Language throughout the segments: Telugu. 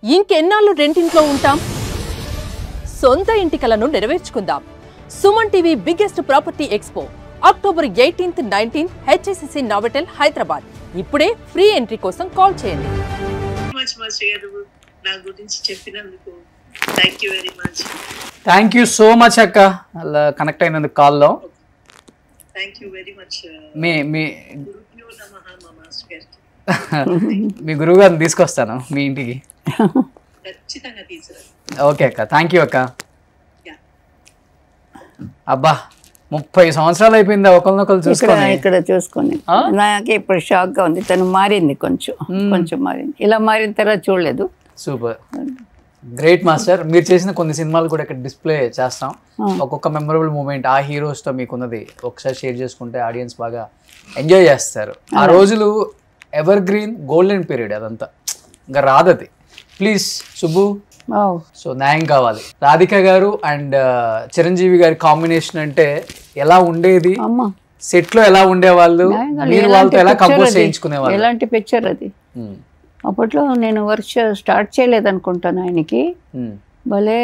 ఇంకెన్నాళ్ళు రెంటింట్లో ఉంటాం? సొంత ఇంటి కలను నెరవేర్చుకుందాం. Suman TV biggest property expo October 18th, 19th HSCC Novotel Hyderabad. ఇప్పుడే ఫ్రీ ఎంట్రీ కోసం కాల్ చేయండి. థ్యాంక్ యూ సో మచ్ అక్క, అలా కనెక్ట్ అయినందుకు కాల్లో. మీ గురువు గారిని తీసుకొస్తాను మీ ఇంటికి. ఓకే అక్క, థ్యాంక్ యూ అక్క. అబ్బా 30 సంవత్సరాలు అయిపోయిందా ఒకరినొకరు చూసుకొని? ఇక్కడ చూసుకొని నాకు ఇప్పుడు షాక్ గా ఉంది. తను మారింది, కొంచెం మారింది. ఇలా మారిన తర్వాత చూడలేదు. Super, great master. మీరు చేసిన కొన్ని సినిమాలు కూడా ఇక్కడ డిస్ప్లే చేస్తాం. ఒక్కొక్క మెమరబుల్ మూమెంట్ ఆ హీరోస్ తో మీకున్నది ఒకసారి షేర్ చేసుకుంటే ఆడియన్స్ బాగా ఎంజాయ్ చేస్తారు. ఆ రోజులు ఎవర్ గ్రీన్ గోల్డెన్ పీరియడ్, అదంతా ఇంకా రాదది. ప్లీజ్ సుబ్బు, సో న్యాయం కావాలి. రాధిక గారు అండ్ చిరంజీవి గారి కాంబినేషన్ అంటే ఎలా ఉండేది? సెట్ లో ఎలా ఉండేవాళ్ళు? మీరు వాళ్ళతో ఎలా కంపోజ్ చేయించుకునేవాళ్ళు? ఎలాంటి పిక్చర్ అది? అప్పట్లో నేను వర్క్ స్టార్ట్ చేయలేదనుకుంటాను. ఆయనకి భలే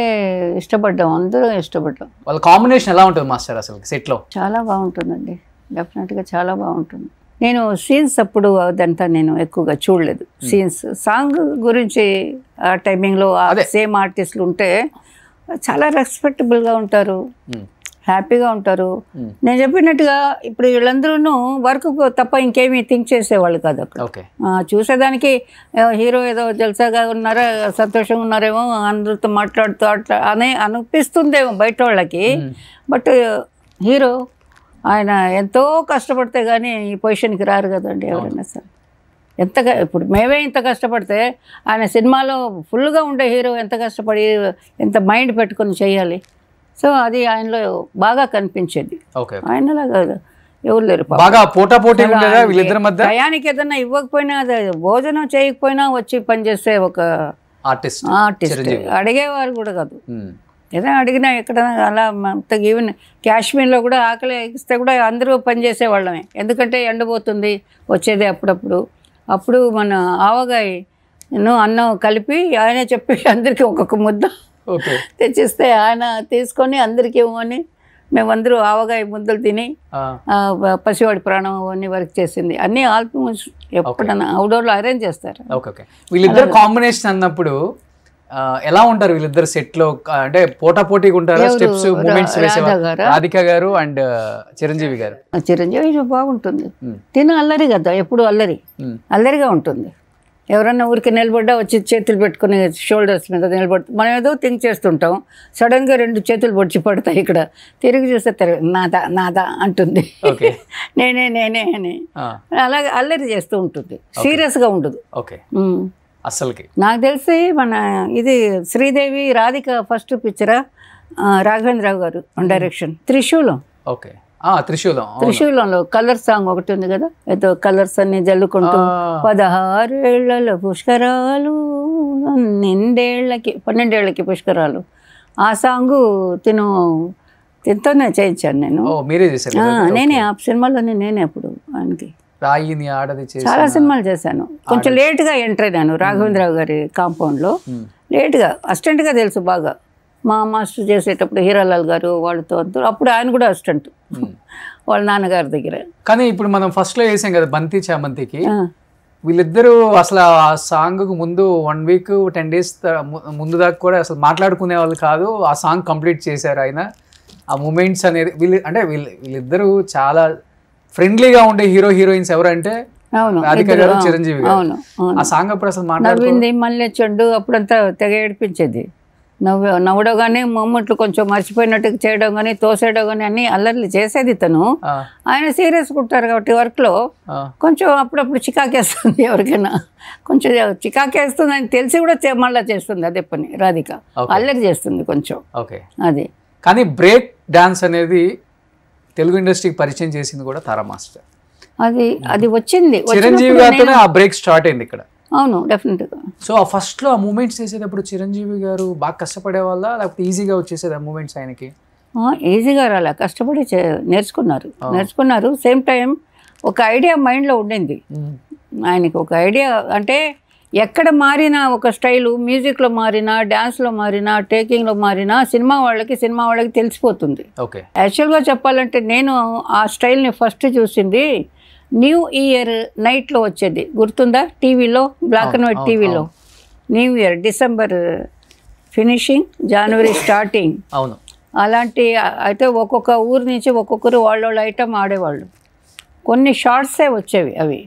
ఇష్టపడ్డాం, అందరూ ఇష్టపడ్డాం. వాళ్ళ కాంబినేషన్ ఎలా ఉంటుంది మాస్టర్ అసలు సెట్ లో? చాలా బాగుంటుందండి, డెఫినెట్ గా చాలా బాగుంటుంది. నేను సీన్స్ అప్పుడు అదంతా నేను ఎక్కువగా చూడలేదు. సీన్స్ సాంగ్ గురించి ఆ టైమింగ్లో సేమ్ ఆర్టిస్టులు ఉంటే చాలా రెస్పెక్టబుల్గా ఉంటారు, హ్యాపీగా ఉంటారు. నేను చెప్పినట్టుగా ఇప్పుడు వీళ్ళందరూ వర్క్ తప్ప ఇంకేమీ థింక్ చేసేవాళ్ళు కాదు అక్కడ. చూసేదానికి హీరో ఏదో జల్సాగా ఉన్నారా, సంతోషంగా ఉన్నారేమో, అందరితో మాట్లాడుతూ అట్లా అనే అనిపిస్తుందేమో బయట వాళ్ళకి. బట్ హీరో ఆయన ఎంతో కష్టపడితే కానీ ఈ పొజిషన్కి రారు కదండి ఎవరైనా సరే. ఎంతగా ఇప్పుడు మేమే ఇంత కష్టపడితే ఆయన సినిమాలో ఫుల్గా ఉండే హీరో ఎంత కష్టపడి ఎంత మైండ్ పెట్టుకొని చేయాలి. సో అది ఆయనలో బాగా కనిపించేది. ఆయనలా కాదు ఎవరు లేరు. టయానికి ఏదన్నా ఇవ్వకపోయినా, భోజనం చేయకపోయినా వచ్చి పనిచేసే ఒక ఆర్టిస్ట్ అడిగేవారు కూడా కాదు. ఏదైనా అడిగినా ఎక్కడైనా అలా ఈవెన్ కాశ్మీర్లో కూడా ఆకలి ఇస్తే కూడా అందరూ పనిచేసేవాళ్ళమే. ఎందుకంటే ఎండబోతుంది వచ్చేది అప్పుడప్పుడు. అప్పుడు మన ఆవగాయ అన్నం కలిపి ఆయన చెప్పి అందరికీ ఒక్కొక్క ముద్ద తెచ్చిస్తే ఆయన తీసుకొని అందరికీ ఇవ్వమని మేమందరూ ఆవగాయ ముద్దలు తిని పసివాడి ప్రాణం అన్నీ వర్క్ చేసింది. అన్నీ ఆల్మోస్ట్ ఎప్పుడన్నా అవుట్డోర్లో అరేంజ్ చేస్తారు. వీళ్ళిద్దరు కాంబినేషన్ అన్నప్పుడు ఎలా ఉంటారు వీళ్ళిద్దరు సెట్ లో? అంటే పోటాపోటీగా ఉంటారా? స్టెప్స్ మూమెంట్స్ వేసేవారు రాధిక గారు అండ్ చిరంజీవి గారు. చిరంజీవి బాగుంటుంది, తిను అల్లరి కదా, ఎప్పుడు అల్లరిగా ఉంటుంది. ఎవరన్నా ఊరికి నిలబడ్డా వచ్చి చేతులు పెట్టుకుని షోల్డర్స్ మీద నిలబడుతుంది. మనం ఏదో థింక్ చేస్తుంటాం, సడన్గా 2 చేతులు పొడిచి పడతాయి. ఇక్కడ తిరిగి చూస్తే నాదా అంటుంది, నేనే అని అలాగే అల్లరి చేస్తూ ఉంటుంది. సీరియస్గా ఉండదు అసలుకి. నాకు తెలిసి మన ఇది శ్రీదేవి రాధిక ఫస్ట్ పిక్చరా రాఘవేంద్రరావు గారు డైరెక్షన్, త్రిశూలం. త్రిశూలంలో కలర్ సాంగ్ ఒకటి ఉంది కదా, ఏదో కలర్స్ అన్ని జల్లుకుంటూ 16 ఏళ్లలో పుష్కరాలు, 12 పుష్కరాలు. ఆ సాంగు తినతోనే చేయించాను నేను. నేనే ఆ సినిమాలోనే నేనే అప్పుడు ఆయనకి చాలా సినిమాలు చేశాను. కొంచెం లేట్గా ఎంటర్ అయినాను రాఘవేంద్రరావు గారి కాంపౌండ్లో. లేట్గా అసిస్టెంట్గా తెలుసు బాగా. మా మాస్టర్ చేసేటప్పుడు హీరాలాల్ గారు వాళ్ళతో అప్పుడు ఆయన కూడా అసిస్టెంట్ వాళ్ళ నాన్నగారి దగ్గర. కానీ ఇప్పుడు మనం ఫస్ట్ లో వేసాం కదా బంతి చామంతికి, వీళ్ళిద్దరూ అసలు ఆ సాంగ్ ముందు 1 week 10 days ముందు దాకా కూడా అసలు మాట్లాడుకునే వాళ్ళు కాదు. ఆ సాంగ్ కంప్లీట్ చేశారు ఆయన. ఆ మూమెంట్స్ అనేది వీళ్ళిద్దరూ చాలా ఫ్రెండ్లీగా ఉండే హీరో హీరోయిన్స్ ఎవరంటే రాధిక గారు, చిరంజీవి గారు. ఆ సాంగ్ అప్పుడు అసలు నవ్వింది మళ్ళీ చెడ్డు అప్పుడంతా తెగ ఏడిపించేది. నవ్వడం కానీ మొమెంట్లు కొంచెం మర్చిపోయినట్టు చేయడం కానీ తోసేయడం కానీ అన్ని అల్లర్లు చేసేది తను. ఆయన సీరియస్ ఉంటారు కాబట్టి వర్క్లో కొంచెం అప్పుడప్పుడు చికాకేస్తుంది. ఎవరికైనా కొంచెం చికాకేస్తుంది అని తెలిసి కూడా మళ్ళీ చేస్తుంది అదే పని. రాధిక అల్లరి చేస్తుంది కొంచెం. అది కానీ బ్రేక్ డాన్స్ అనేది తెలుగు ఇండస్ట్రీకి పరిచయం చేసింది కూడా తారా మాస్టర్. అది వచ్చింది చిరంజీవి గారితోనే ఆ బ్రేక్ స్టార్ట్ అయింది ఇక్కడ. అవును, డెఫినెట్గా. సో ఆ ఫస్ట్ లో ఆ మూమెంట్స్ చేసేటప్పుడు చిరంజీవి గారు బాగా కష్టపడే వాళ్ళ, లేకపోతే ఈజీగా వచ్చేసేది ఆ మూమెంట్స్ ఆయనకి? ఈజీగా రాలే, కష్టపడి నేర్చుకున్నారు. సేమ్ టైం ఒక ఐడియా మైండ్లో ఉండింది ఆయనకి. ఒక ఐడియా అంటే ఎక్కడ మారినా ఒక స్టైలు, మ్యూజిక్లో మారినా, డ్యాన్స్లో మారినా, టేకింగ్లో మారినా సినిమా వాళ్ళకి తెలిసిపోతుంది. ఓకే. యాక్చువల్గా చెప్పాలంటే నేను ఆ స్టైల్ని ఫస్ట్ చూసింది న్యూ ఇయర్ నైట్లో వచ్చేది గుర్తుందా, టీవీలో, బ్లాక్ అండ్ వైట్ టీవీలో. న్యూ ఇయర్ డిసెంబర్ ఫినిషింగ్, జనవరి స్టార్టింగ్. అవును. అలాంటి అయితే ఒక్కొక్క ఊరు నుంచి ఒక్కొక్కరు వాళ్ళ ఐటమ్ ఆడేవాళ్ళు. కొన్ని షార్ట్సే వచ్చేవి అవి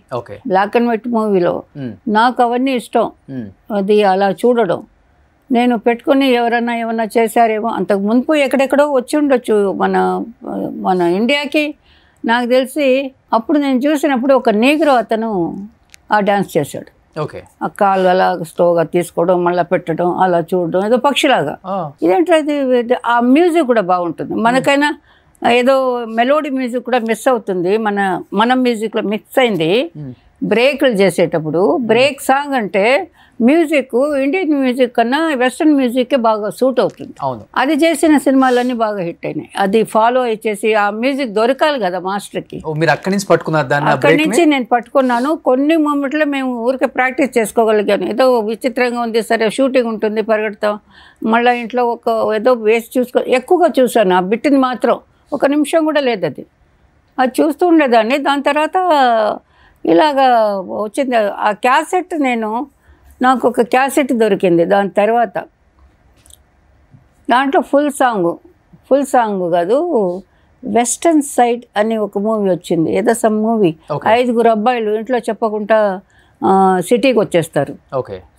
బ్లాక్ అండ్ వైట్ మూవీలో. నాకు అవన్నీ ఇష్టం, అది అలా చూడడం. నేను పెట్టుకుని ఏమన్నా చేశారేమో, అంతకు మునుపు ఎక్కడెక్కడో వచ్చి ఉండొచ్చు మన ఇండియాకి నాకు తెలిసి. అప్పుడు నేను చూసినప్పుడు ఒక నీగ్రో అతను ఆ డ్యాన్స్ చేశాడు. ఆ కాళ్ళు అలా స్లోగా తీసుకోవడం, మళ్ళీ పెట్టడం, అలా చూడడం, ఏదో పక్షిలాగా. ఇదేంటది, ఆ మ్యూజిక్ కూడా బాగుంటుంది. మనకైనా ఏదో మెలోడీ మ్యూజిక్ కూడా మిస్ అవుతుంది, మన మ్యూజిక్లో మిక్స్ అయింది. బ్రేక్లు చేసేటప్పుడు బ్రేక్ సాంగ్ అంటే మ్యూజిక్ ఇండియన్ మ్యూజిక్ కన్నా వెస్ట్రన్ మ్యూజిక్కే బాగా సూట్ అవుతుంది. అది చేసిన సినిమాలన్నీ బాగా హిట్ అయినాయి. అది ఫాలో అయ్యేసి ఆ మ్యూజిక్ దొరకాలి కదా మాస్టర్కి. అక్కడి నుంచి నేను పట్టుకున్నాను. కొన్ని మూమెంట్లో మేము ఊరికే ప్రాక్టీస్ చేసుకోగలిగాను. ఏదో విచిత్రంగా ఉంది, సరే షూటింగ్ ఉంటుంది, పరిగెడతాం, మళ్ళీ ఇంట్లో ఏదో వేసి ఎక్కువగా చూసాను ఆ బిట్ని మాత్రం. 1 నిమిషం కూడా లేదు అది చూస్తూ ఉండేదాన్ని. దాని తర్వాత ఇలాగా వచ్చింది ఆ క్యాసెట్. నాకు ఒక క్యాసెట్ దొరికింది. దాని తర్వాత దాంట్లో ఫుల్ సాంగ్ కాదు, వెస్టర్న్ సైడ్ అని ఒక మూవీ వచ్చింది. ఏదో సమ్ మూవీ. 5 అబ్బాయిలు ఇంట్లో చెప్పకుండా సిటీకి వచ్చేస్తారు.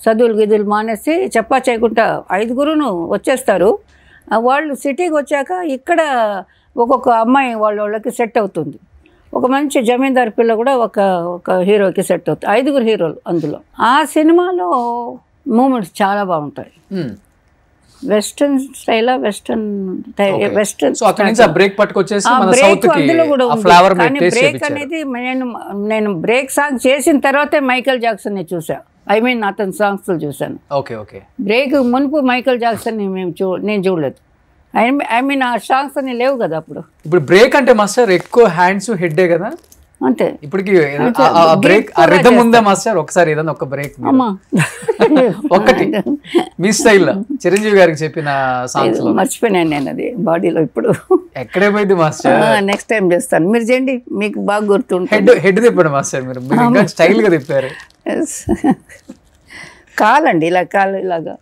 చదువులు గిదులు మానేసి చెప్పా చేయకుండా 5 వచ్చేస్తారు. వాళ్ళు సిటీకి వచ్చాక ఇక్కడ ఒక్కొక్క అమ్మాయి వాళ్ళకి సెట్ అవుతుంది. ఒక మంచి జమీందారు పిల్ల కూడా ఒక హీరోకి సెట్ అవుతుంది. 5 హీరోలు అందులో. ఆ సినిమాలో మూమెంట్స్ చాలా బాగుంటాయి. వెస్టర్న్ స్టైల్, వెస్టర్న్ అందులో కూడా ఉంది. కానీ బ్రేక్ అనేది నేను బ్రేక్ సాంగ్ చేసిన తర్వాతే మైకేల్ జాక్సన్ని చూసా. అతని సాంగ్స్ చూశాను. బ్రేక్ మునుపు మైకేల్ జాక్సన్ నేను చూడలేదు. ఆ సాంగ్స్ అన్ని లేవు కదా అప్పుడు. ఇప్పుడు బ్రేక్ అంటే మాస్టర్ ఎక్కువ హ్యాండ్స్ హెడ్ కదా అంతే. ఇప్పటికి బ్రేక్ రిథమ్ ఉందా మాస్టర్? ఒకసారి ఏదైనా ఒక బ్రేక్ ఒకటి మీ స్టైల్లో చిరంజీవి గారికి చెప్పిన సాంగ్స్ లో. మర్చిపోయాను నేను అది బాడీలో. ఇప్పుడు ఎక్కడే పోయింది మాస్టర్? నెక్స్ట్ టైం చేస్తాను, మీరు చేయండి, మీకు బాగా గుర్తుంటుంది. హెడ్ తిప్పాడు మాస్టర్ మీరు స్టైల్ గా తిప్పారు. కాలండి ఇలా కాలు ఇలాగా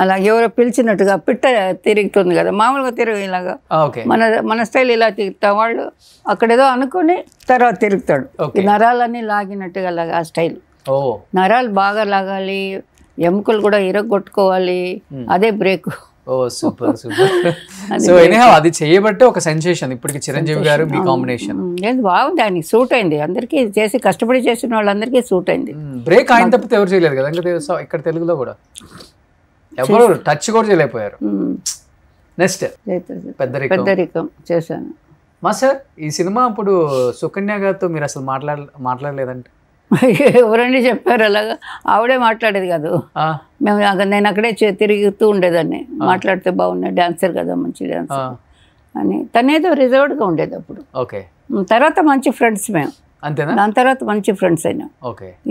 అలా ఎవరో పిలిచినట్టుగా పిట్ట తిరుగుతుంది కదా మామూలుగా ఇలాగా. మన స్టైల్ ఇలా తిరుగుతా, వాళ్ళు అక్కడేదో అనుకుని తర్వాత తిరుగుతాడు. నరాలన్నీ లాగినట్టుగా అలాగా ఆ స్టైల్. నరాలు బాగా లాగాలి, ఎముకలు కూడా ఇరగొట్టుకోవాలి, అదే బ్రేక్. అది చేయబట్టే ఒక సెన్సేషన్ ఇప్పటికి చిరంజీవి గారు మీ కాంబినేషన్. బాగుంది, ఆయనకి సూట్ అయింది. అందరికీ కష్టపడి చేసిన వాళ్ళందరికీ సూట్ అయింది. బ్రేక్ ఆయన తప్పితే ఎవరు చేయలేదు కదా ఇక్కడ తెలుగులో కూడా. ఎవరు టచ్ కూడా చేయలేకపోయారు. నెక్స్ట్ పెద్దరికం చేశాను. మాస్టర్ ఈ సినిమా అప్పుడు సుకన్య గారితో మీరు అసలు మాట్లాడలేదంటే? ఎవరండి చెప్పారు అలాగా? ఆవిడే మాట్లాడేది కాదు. నేను అక్కడే తిరుగుతూ ఉండేదాన్ని. మాట్లాడితే బాగున్నాయి, డాన్సర్ కదా, మంచి డాన్సర్ అని. తనేదో రిజర్వ్డ్గా ఉండేది అప్పుడు. తర్వాత మంచి ఫ్రెండ్స్ మేము. అంతేనా? దాని తర్వాత మంచి ఫ్రెండ్స్ అయినా.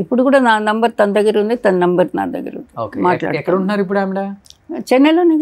ఇప్పుడు కూడా నా నంబర్ తన దగ్గర ఉంది, తన నంబర్ నా దగ్గర ఉంది. మాట్లాడు. ఎక్కడ ఉంటున్నారు ఇప్పుడు ఆవిడ? చెన్నైలోనే.